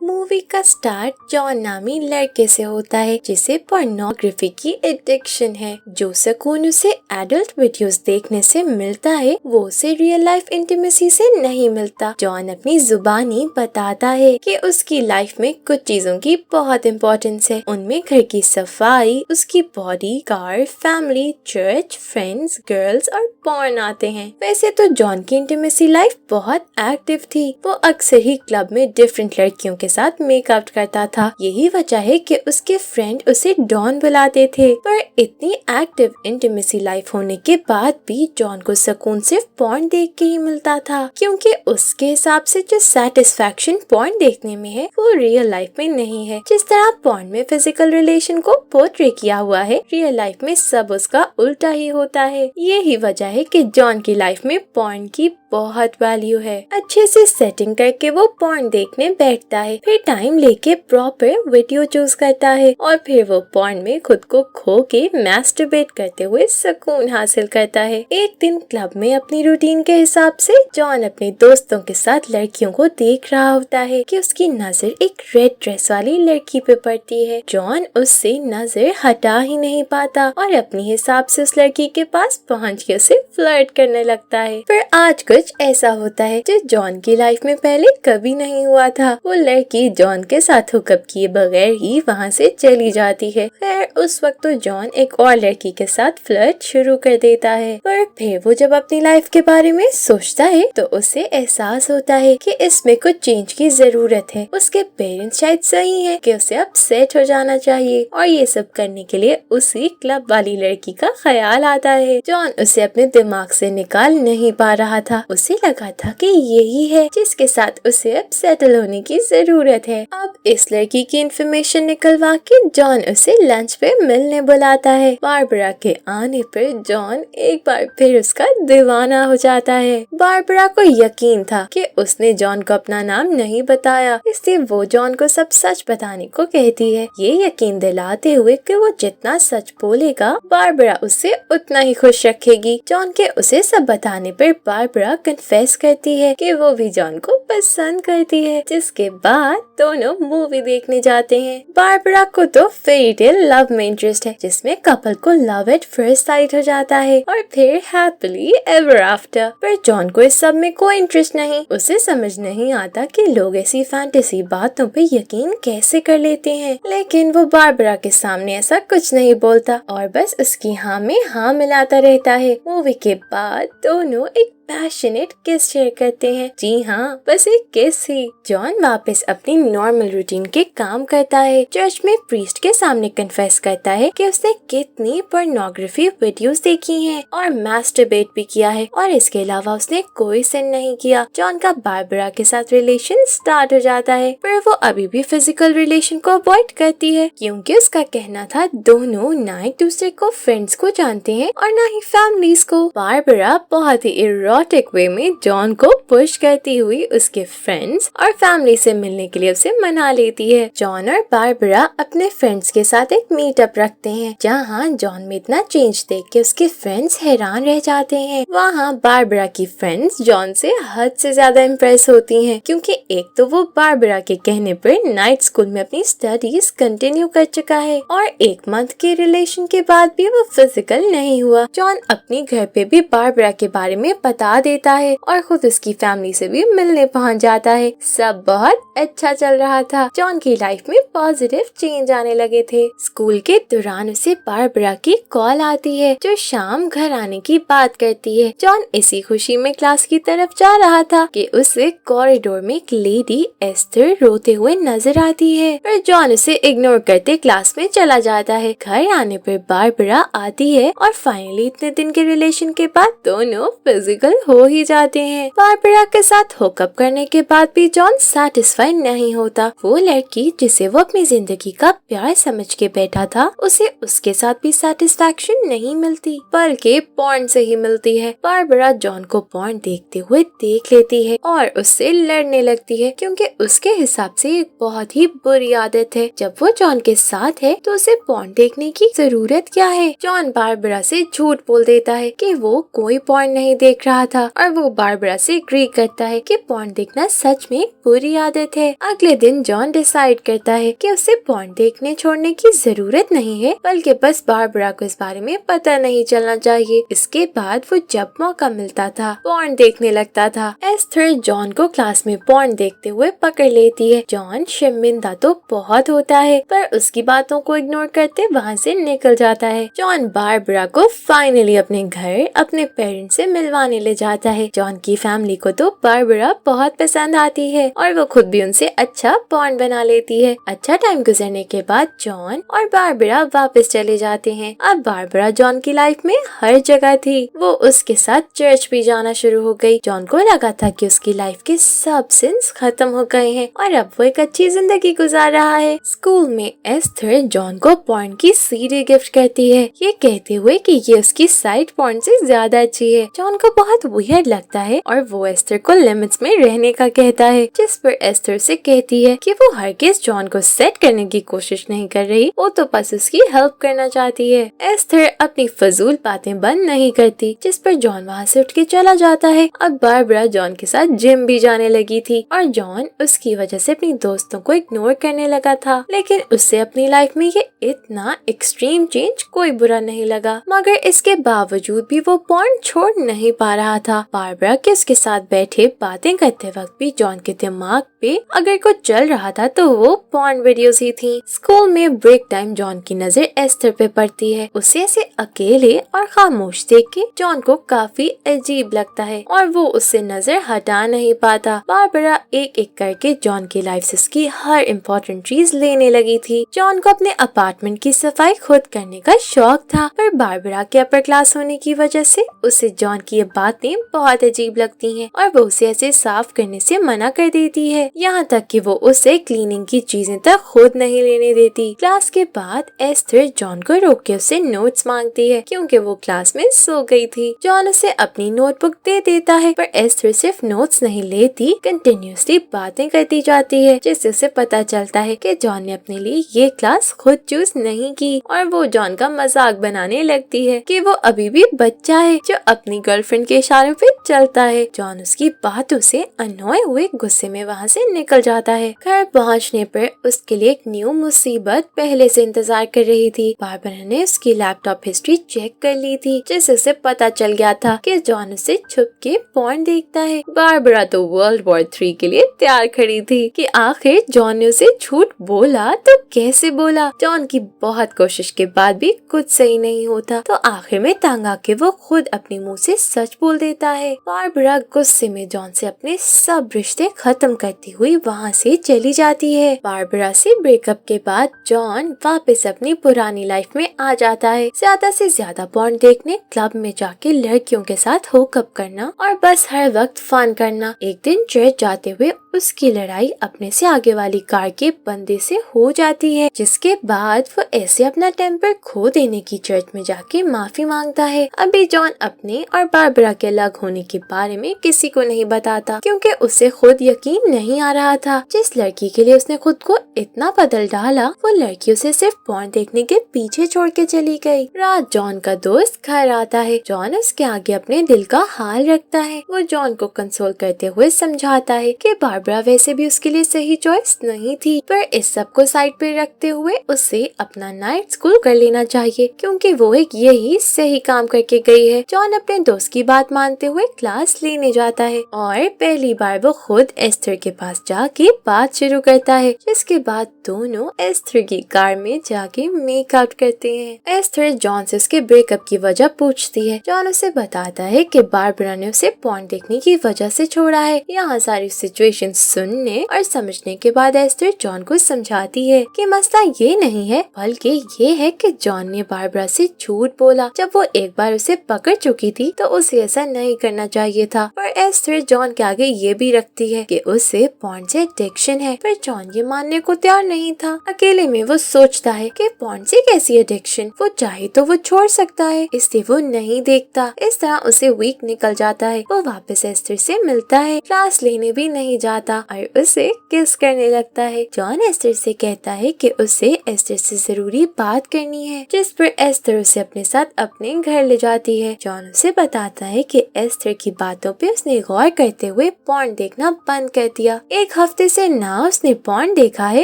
Movie का start John नामी लड़के से होता है जिसे पोर्नोग्राफी की एडिक्शन है। जो सुकून उसे एडल्ट वीडियोस देखने से मिलता है वो उसे रियल लाइफ इंटीमेसी से नहीं मिलता। जॉन अपनी जुबानी बताता है कि उसकी लाइफ में कुछ चीजों की बहुत इम्पोर्टेंस है। उनमें घर की सफाई, उसकी body, car, family, church, friends, girls और पॉर्न आते हैं। वैसे तो जॉन की इंटीमेसी लाइफ बहुत एक्टिव थी। वो अक्सर ही क्लब में डिफरेंट लड़कियों के साथ मेकआउट करता था। यही वजह है कि उसके फ्रेंड उसे डॉन बुलाते थे। पर इतनी एक्टिव इंटीमेसी लाइफ होने के बाद भी जॉन को सुकून सिर्फ पॉर्न देख के ही मिलता था, क्योंकि उसके हिसाब से जो सेटिस्फैक्शन पॉर्न देखने में है वो रियल लाइफ में नहीं है। जिस तरह पॉर्न में फिजिकल रिलेशन को पोर्ट्रे किया हुआ है, रियल लाइफ में सब उसका उल्टा ही होता है। यही वजह है कि जॉन की लाइफ में पॉर्न की बहुत वैल्यू है। अच्छे से सेटिंग करके वो पॉर्न देखने बैठता है, फिर टाइम लेके प्रॉपर वीडियो चूज करता है और फिर वो पॉर्न में खुद को खो के मैस्टरबेट करते हुए सुकून हासिल करता है। एक दिन क्लब में अपनी रूटीन के हिसाब से जॉन अपने दोस्तों के साथ लड़कियों को देख रहा होता है कि उसकी नजर एक रेड ड्रेस वाली लड़की पे पड़ती है। जॉन उससे नजर हटा ही नहीं पाता और अपने हिसाब से उस लड़की के पास पहुँच के उसे फ्लर्ट करने लगता है। फिर आज कुछ ऐसा होता है जो जॉन की लाइफ में पहले कभी नहीं हुआ था। वो लड़की जॉन के साथ हुकअप किए बगैर ही वहाँ से चली जाती है। खैर उस वक्त तो जॉन एक और लड़की के साथ फ्लर्ट शुरू कर देता है। पर फिर वो जब अपनी लाइफ के बारे में सोचता है तो उसे एहसास होता है कि इसमें कुछ चेंज की जरूरत है। उसके पेरेंट्स शायद सही है कि उसे अब सेट हो जाना चाहिए और ये सब करने के लिए उसी क्लब वाली लड़की का ख्याल आता है। जॉन उसे अपने दिमाग से निकाल नहीं पा रहा था। उसे लगा था कि यही है जिसके साथ उसे अब सेटल होने की जरूरत है। अब इस लड़की की इन्फॉर्मेशन निकलवा के जॉन उसे लंच पे मिलने बुलाता है। बारबरा के आने पर जॉन एक बार फिर उसका दीवाना हो जाता है। बारबरा को यकीन था कि उसने जॉन को अपना नाम नहीं बताया, इसलिए वो जॉन को सब सच बताने को कहती है, ये यकीन दिलाते हुए कि वो जितना सच बोलेगा बारबरा उससे उतना ही खुश रखेगी। जॉन के उसे सब बताने पर बारबरा कन्फेस करती है कि वो भी जॉन को पसंद करती है, जिसके बाद दोनों मूवी देखने जाते हैं। बारबरा को तो फेरी टेल लव में इंटरेस्ट है, जिसमें कपल को लव एट फर्स्ट साइट हो जाता है और फिर हैप्पीली एवर आफ्टर। पर जॉन को इस सब में कोई इंटरेस्ट नहीं। उसे समझ नहीं आता कि लोग ऐसी फैंटेसी बातों पे यकीन कैसे कर लेते हैं। लेकिन वो बारबरा के सामने ऐसा कुछ नहीं बोलता और बस उसकी हाँ में हाँ मिलाता रहता है। मूवी के बाद दोनों एक पैशनेट किस शेयर करते हैं। जी हाँ, बस एक किस ही। जॉन वापस अपनी नॉर्मल रूटीन के काम करता है। चर्च में प्रीस्ट के सामने कन्फेस करता है कि उसने कितनी पोर्नोग्राफी वीडियोस देखी हैं और मैस्टरबेट भी किया है और इसके अलावा उसने कोई सिन नहीं किया। जॉन का बारबरा के साथ रिलेशन स्टार्ट हो जाता है, पर वो अभी भी फिजिकल रिलेशन को अवॉइड करती है, क्योंकि उसका कहना था दोनों ना एक दूसरे को फ्रेंड्स को जानते हैं और ना ही फैमिलीज को। बारबरा बहुत ही इरोटिक वे में जॉन को पुश करती हुई उसके फ्रेंड्स और फैमिली से मिलने के लिए उसे मना लेती है। जॉन और बारबरा अपने फ्रेंड्स के साथ एक मीटअप रखते हैं, जहाँ जॉन में इतना चेंज देख के उसके फ्रेंड्स हैरान रह जाते हैं। वहाँ बारबरा की फ्रेंड्स जॉन से हद से ज्यादा इम्प्रेस होती हैं, क्योंकि एक तो वो बारबरा के कहने पर नाइट स्कूल में अपनी स्टडीज कंटिन्यू कर चुका है और एक मंथ के रिलेशन के बाद भी वो फिजिकल नहीं हुआ। जॉन अपने घर पे भी बारबरा के बारे में बता देता है और खुद उसकी फैमिली से भी मिलने पहुंच जाता है। सब बहुत अच्छा चल रहा था। जॉन की लाइफ में पॉजिटिव चेंज आने लगे थे। स्कूल के दौरान उसे बारबरा की कॉल आती है, जो शाम घर आने की बात करती है। जॉन इसी खुशी में क्लास की तरफ जा रहा था कि उसे कॉरिडोर में एक लेडी एस्थर रोते हुए नजर आती है, पर जॉन उसे इग्नोर करते क्लास में चला जाता है। घर आने पर बारबरा आती है और फाइनली इतने दिन के रिलेशन के बाद दोनों फिजिकल हो ही जाते हैं। बारबरा के साथ हुकअप करने के बाद भी जॉन सेटिस्फाई नहीं होता। वो लड़की जिसे वो अपनी जिंदगी का प्यार समझ के बैठा था, उसे उसके साथ भी सेटिस्फैक्शन नहीं मिलती, बल्कि पॉर्न से ही मिलती है। बारबरा जॉन को पॉर्न देखते हुए देख लेती है और उससे लड़ने लगती है, क्योंकि उसके हिसाब से एक बहुत ही बुरी आदत है। जब वो जॉन के साथ है तो उसे पॉर्न देखने की जरूरत क्या है। जॉन बारबरा से झूठ बोल देता है कि वो कोई पॉर्न नहीं देख रहा रहा था और वो बारबरा से एग्री करता है कि पॉर्न देखना सच में एक बुरी आदत है। अगले दिन जॉन डिसाइड करता है कि उसे पॉर्न देखने छोड़ने की जरूरत नहीं है, बल्कि बस बारबरा को इस बारे में पता नहीं चलना चाहिए। इसके बाद वो जब मौका मिलता था पॉर्न देखने लगता था। एस्थर जॉन को क्लास में पॉर्न देखते हुए पकड़ लेती है। जॉन शर्मिंदा तो बहुत होता है पर उसकी बातों को इग्नोर करते वहाँ से निकल जाता है। जॉन बारबरा को फाइनली अपने घर अपने पेरेंट्स से मिलवाने ले जाता है। जॉन की फैमिली को तो बारबरा बहुत पसंद आती है और वो खुद भी उनसे अच्छा बॉन्ड बना लेती है। अच्छा टाइम गुजरने के बाद जॉन और बारबरा वापस चले जाते हैं। अब बारबरा जॉन की लाइफ में हर जगह थी। वो उसके साथ चर्च भी जाना शुरू हो गई। जॉन को लगा था कि उसकी लाइफ के सब सिंस खत्म हो गए हैं और अब वो एक अच्छी जिंदगी गुजार रहा है। स्कूल में एस्थर जॉन को पॉर्न की सीडी गिफ्ट करती है, ये कहते हुए कि ये उसकी साइड पॉर्न से ज्यादा अच्छी है। जॉन को बहुत वियर्ड लगता है और वो एस्थर को लिमिट्स में रहने का कहता है, जिस पर एस्थर से कहती है कि वो हरगिज़ जॉन को सेट करने की कोशिश नहीं कर रही, वो तो बस उसकी हेल्प करना चाहती है। एस्थर अपनी फजूल बातें बंद नहीं करती, जिस पर जॉन वहाँ से उठ के चला जाता है। अब बारबरा जॉन के साथ जिम भी जाने लगी थी और जॉन उसकी वजह से अपनी दोस्तों को इग्नोर करने लगा था, लेकिन उससे अपनी लाइफ में ये इतना एक्सट्रीम चेंज कोई बुरा नहीं लगा। मगर इसके बावजूद भी वो पॉर्न छोड़ नहीं पा रहा था। बारबरा के उसके साथ बैठे बातें करते वक्त भी जॉन के दिमाग पे अगर कुछ चल रहा था तो वो पॉर्न वीडियोस ही थी। स्कूल में ब्रेक टाइम जॉन की नजर एस्थर पे पड़ती है। उसे ऐसे अकेले और खामोश देख के जॉन को काफी अजीब लगता है और वो उससे नजर हटा नहीं पाता। बारबरा एक एक करके जॉन की लाइफ से उसकी हर इम्पोर्टेंट चीज लेने लगी थी। जॉन को अपने अपार्टमेंट की सफाई खुद करने का शौक था, पर बारबरा के अपर क्लास होने की वजह से उसे जॉन की ये बातें बहुत अजीब लगती हैं और वो उसे ऐसे साफ करने से मना कर देती है। यहाँ तक कि वो उसे क्लीनिंग की चीजें तक खुद नहीं लेने देती। क्लास के बाद एस्थर जॉन को रोक के उससे नोट्स मांगती है क्योंकि वो क्लास में सो गई थी। जॉन उसे अपनी नोटबुक दे देता है, पर एस्थर सिर्फ नोट्स नहीं लेती, कंटिन्यूसली बातें करती जाती है, जिससे उसे पता चलता है कि जॉन ने अपने लिए ये क्लास खुद चूज नहीं की और वो जॉन का मजाक बनाने लगती है कि वो अभी भी बच्चा है जो अपनी गर्लफ्रेंड के इशारों पे चलता है। जॉन उसकी बातों से अनोय हुए गुस्से में वहाँ से निकल जाता है। घर पहुँचने पर उसके लिए एक न्यू मुसीबत पहले से इंतजार कर रही थी। बारबरा ने उसकी लैपटॉप हिस्ट्री चेक कर ली थी, जिससे उसे पता चल गया था कि जॉन उसे छुप के पॉर्न देखता है। बारबरा तो वर्ल्ड वॉर 3 के लिए तैयार खड़ी थी कि आखिर जॉन ने उसे झूठ बोला तो कैसे बोला। जॉन की बहुत कोशिश के बाद भी कुछ सही नहीं होता तो आखिर में तंग आके वो खुद अपने मुंह से सच बोल देता है। बारबरा गुस्से में जॉन से अपने सब रिश्ते खत्म करती हुई वहाँ से चली जाती है। बारबरा से ब्रेकअप के बाद जॉन वापस अपनी पुरानी लाइफ में आ जाता है। ज्यादा से ज्यादा पॉर्न देखने, क्लब में जाके लड़कियों के साथ होकअप करना और बस हर वक्त फन करना। एक दिन चर्च जाते हुए उसकी लड़ाई अपने से आगे वाली कार के बंदे से हो जाती है, जिसके बाद वो ऐसे अपना टेम्पर खो देने की चर्च में जाके माफी मांगता है। अभी जॉन अपने और बारबरा के अलग होने के बारे में किसी को नहीं बताता क्योंकि उसे खुद यकीन नहीं आ रहा था। जिस लड़की के लिए उसने खुद को इतना बदल डाला वो लड़की उसे सिर्फ पॉर्न देखने के पीछे छोड़ के चली गई। रात जॉन का दोस्त घर आता है। जॉन उसके आगे अपने दिल का हाल रखता है। वो जॉन को कंसोल करते हुए समझाता है कि बारबरा वैसे भी उसके लिए सही चॉइस नहीं थी, पर इस सब को साइड पे रखते हुए उसे अपना नाइट स्कूल कर लेना चाहिए क्योंकि वो एक यही सही काम करके गई है। जॉन अपने दोस्त की बात मानते हुए क्लास लेने जाता है और पहली बार वो खुद एस्थर के पास जाके बात शुरू करता है, जिसके बाद दोनों एस्थर की कार में जाके मेकआउट करते हैं। एस्थर जॉन से उसके ब्रेकअप की वजह पूछती है। जॉन उसे बताता है कि बारबरा ने उसे पॉर्न देखने की वजह से छोड़ा है। यहाँ सारी सिचुएशन सुनने और समझने के बाद एस्थर जॉन को समझाती है कि मसला ये नहीं है, बल्कि ये है कि जॉन ने बारबरा से झूठ बोला। जब वो एक बार उसे पकड़ चुकी थी तो उसे ऐसा नहीं करना चाहिए था। पर एस्थर जॉन के आगे ये भी रखती है कि उसे पॉर्न से एडिक्शन है, पर जॉन ये मानने को तैयार नहीं था। अकेले में वो सोचता है कि पॉर्न से कैसी एडिक्शन, वो चाहे तो वो छोड़ सकता है, इसलिए वो नहीं देखता। इस तरह उसे वीक निकल जाता है। वो वापस एस्थर से मिलता है, क्लास लेने भी नहीं जाता और उसे किस करने लगता है। जॉन एस्थर से कहता है कि उसे एस्थर से जरूरी बात करनी है, जिस पर एस्थर उसे अपने साथ अपने घर ले जाती है। जॉन उसे बताता है कि एस्थर की बातों पे उसने गौर करते हुए पॉर्न देखना बंद कर दिया। एक हफ्ते से ना उसने पॉर्न देखा है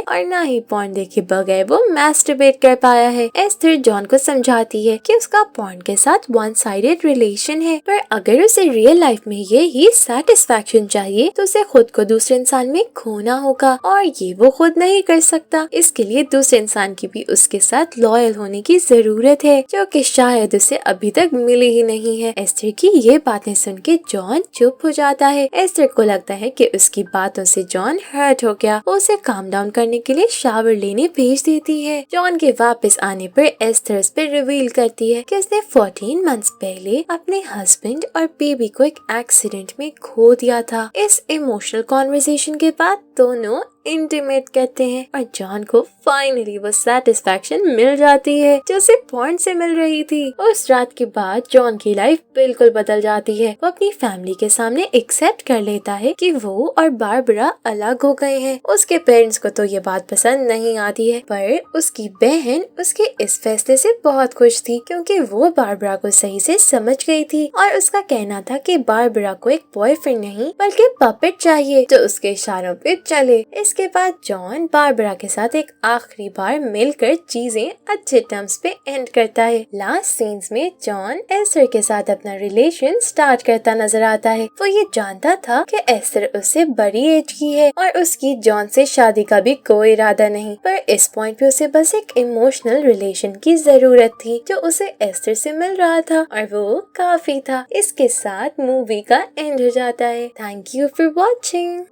और ना ही पॉर्न देखे बगैर वो मैस्टरबेट कर पाया है। एस्थर जॉन को समझाती है कि उसका पॉर्न के साथ वन साइडेड रिलेशन है, पर अगर उसे रियल लाइफ में ये ही सेटिस्फैक्शन चाहिए तो उसे खुद को दूसरे इंसान में खोना होगा और ये वो खुद नहीं कर सकता। इसके लिए दूसरे इंसान की भी उसके साथ लॉयल होने की जरूरत है, जो कि शायद उसे अभी तक मिली ही नहीं है। एस्थर की ये बातें सुन के जॉन चुप हो जाता है। एस्थर को लगता है कि उसकी बातों से जॉन हर्ट हो गया। वो उसे काम डाउन करने के लिए शावर लेने भेज देती है। जॉन के वापस आने पर एस्थर उस पर रिवील करती है कि उसने 14 मंथ्स पहले अपने हस्बैंड और बेबी को एक एक्सीडेंट में खो दिया था। इस इमोशनल कॉन्वर्सेशन के बाद दोनों इंटीमेट करते हैं और जॉन को फाइनली वो सेटिस्फैक्शन मिल जाती है जो उसे पॉर्न से मिल रही थी। उस रात के बाद जॉन की लाइफ बिल्कुल बदल जाती है। वो अपनी फैमिली के सामने एक्सेप्ट कर लेता है कि वो और बारबरा अलग हो गए हैं। उसके पेरेंट्स को तो ये बात पसंद नहीं आती है, पर उसकी बहन उसके इस फैसले से बहुत खुश थी क्योंकि वो बारबरा को सही से समझ गई थी और उसका कहना था कि बारबरा को एक बॉयफ्रेंड नहीं बल्कि पपेट चाहिए जो उसके इशारों पे चले। इसके बाद जॉन बारबरा के साथ एक आखिरी बार मिलकर चीजें अच्छे टर्म्स पे एंड करता है। लास्ट सीन्स में जॉन एस्थर के साथ अपना रिलेशन स्टार्ट करता नजर आता है। वो ये जानता था कि एस्थर उससे बड़ी एज की है और उसकी जॉन से शादी का भी कोई इरादा नहीं, पर इस पॉइंट पे उसे बस एक इमोशनल रिलेशन की जरूरत थी जो उसे एस्थर से मिल रहा था और वो काफी था। इसके साथ मूवी का एंड हो जाता है। Thank you for watching.